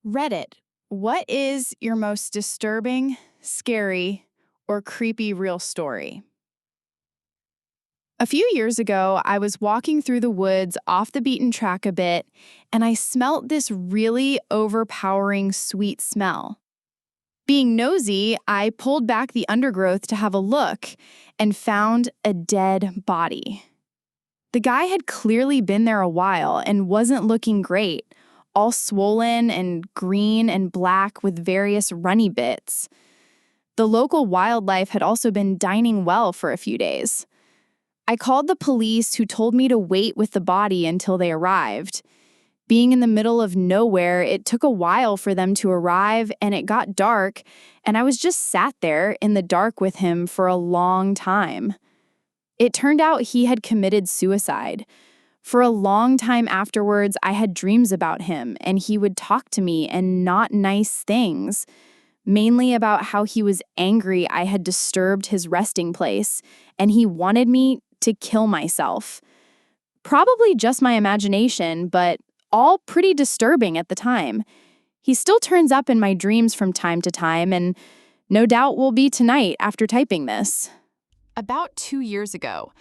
Reddit. What is your most disturbing, scary, or creepy real story? A few years ago, I was walking through the woods off the beaten track a bit, and I smelt this really overpowering sweet smell. Being nosy, I pulled back the undergrowth to have a look and found a dead body. The guy had clearly been there a while and wasn't looking great, all swollen and green and black with various runny bits. The local wildlife had also been dining well for a few days. I called the police, who told me to wait with the body until they arrived. Being in the middle of nowhere, it took a while for them to arrive, and it got dark, and I was just sat there in the dark with him for a long time. It turned out he had committed suicide. For a long time afterwards, I had dreams about him, and he would talk to me and not nice things, mainly about how he was angry I had disturbed his resting place, and he wanted me to kill myself. Probably just my imagination, but all pretty disturbing at the time. He still turns up in my dreams from time to time, and no doubt will be tonight after typing this. About 2 years ago,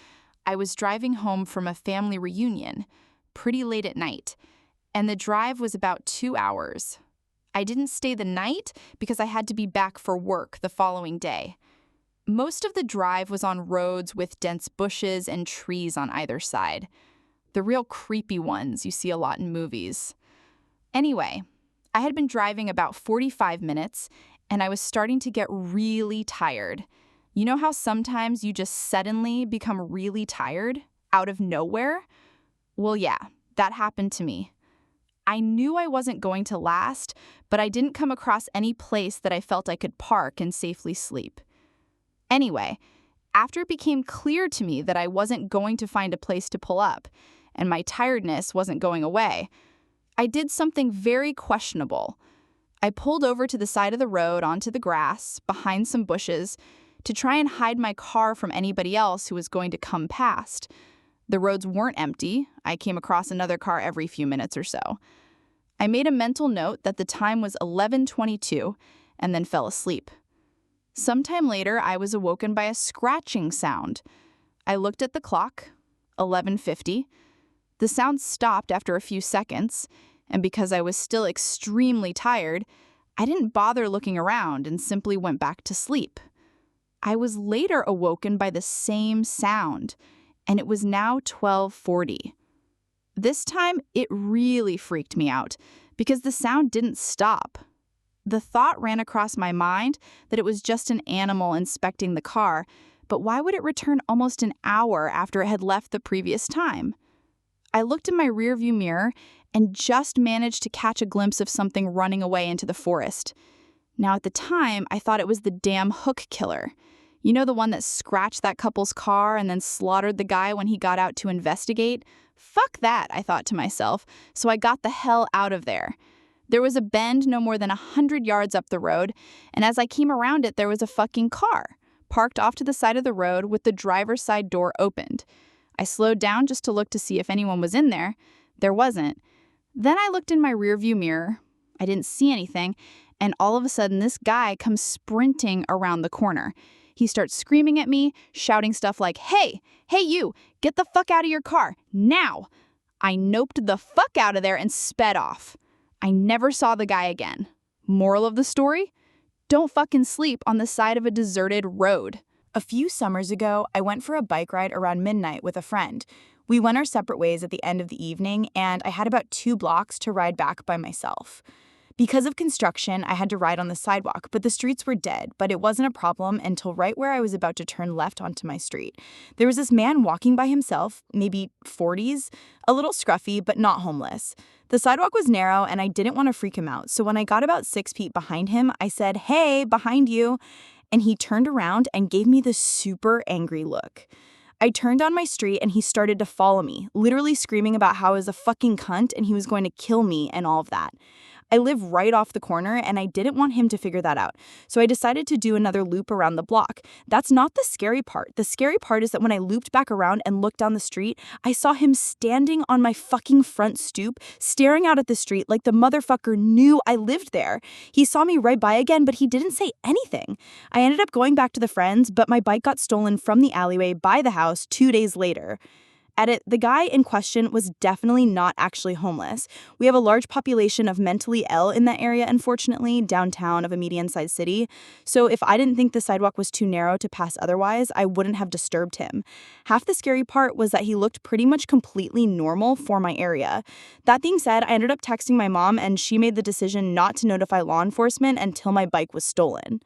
I was driving home from a family reunion, pretty late at night, and the drive was about 2 hours. I didn't stay the night because I had to be back for work the following day. Most of the drive was on roads with dense bushes and trees on either side. The real creepy ones you see a lot in movies. Anyway, I had been driving about 45 minutes, and I was starting to get really tired. You know how sometimes you just suddenly become really tired out of nowhere? Well, yeah, that happened to me. I knew I wasn't going to last, but I didn't come across any place that I felt I could park and safely sleep. Anyway, after it became clear to me that I wasn't going to find a place to pull up, and my tiredness wasn't going away, I did something very questionable. I pulled over to the side of the road onto the grass, behind some bushes, to try and hide my car from anybody else who was going to come past. The roads weren't empty. I came across another car every few minutes or so. I made a mental note that the time was 11:22 and then fell asleep. Sometime later, I was awoken by a scratching sound. I looked at the clock, 11:50. The sound stopped after a few seconds, and because I was still extremely tired, I didn't bother looking around and simply went back to sleep. I was later awoken by the same sound, and it was now 12:40. This time, it really freaked me out because the sound didn't stop. The thought ran across my mind that it was just an animal inspecting the car, but why would it return almost an hour after it had left the previous time? I looked in my rearview mirror and just managed to catch a glimpse of something running away into the forest. Now, at the time, I thought it was the damn hook killer. You know, the one that scratched that couple's car and then slaughtered the guy when he got out to investigate? Fuck that, I thought to myself, so I got the hell out of there. There was a bend no more than 100 yards up the road, and as I came around it, there was a fucking car, parked off to the side of the road with the driver's side door opened. I slowed down just to look to see if anyone was in there. There wasn't. Then I looked in my rearview mirror. I didn't see anything, and all of a sudden this guy comes sprinting around the corner. He starts screaming at me, shouting stuff like, hey you, get the fuck out of your car, now! I noped the fuck out of there and sped off. I never saw the guy again. Moral of the story? Don't fucking sleep on the side of a deserted road. A few summers ago, I went for a bike ride around midnight with a friend. We went our separate ways at the end of the evening, and I had about 2 blocks to ride back by myself. Because of construction, I had to ride on the sidewalk, but the streets were dead, but it wasn't a problem until right where I was about to turn left onto my street. There was this man walking by himself, maybe 40s, a little scruffy, but not homeless. The sidewalk was narrow, and I didn't want to freak him out, so when I got about 6 feet behind him, I said, hey, behind you, and he turned around and gave me this super angry look. I turned on my street, and he started to follow me, literally screaming about how I was a fucking cunt and he was going to kill me and all of that. I live right off the corner and I didn't want him to figure that out. So I decided to do another loop around the block. That's not the scary part. The scary part is that when I looped back around and looked down the street, I saw him standing on my fucking front stoop, staring out at the street like the motherfucker knew I lived there. He saw me right by again, but he didn't say anything. I ended up going back to the friends, but my bike got stolen from the alleyway by the house 2 days later. Edit, the guy in question was definitely not actually homeless. We have a large population of mentally ill in that area, unfortunately, downtown of a medium-sized city. So if I didn't think the sidewalk was too narrow to pass otherwise, I wouldn't have disturbed him. Half the scary part was that he looked pretty much completely normal for my area. That being said, I ended up texting my mom and she made the decision not to notify law enforcement until my bike was stolen.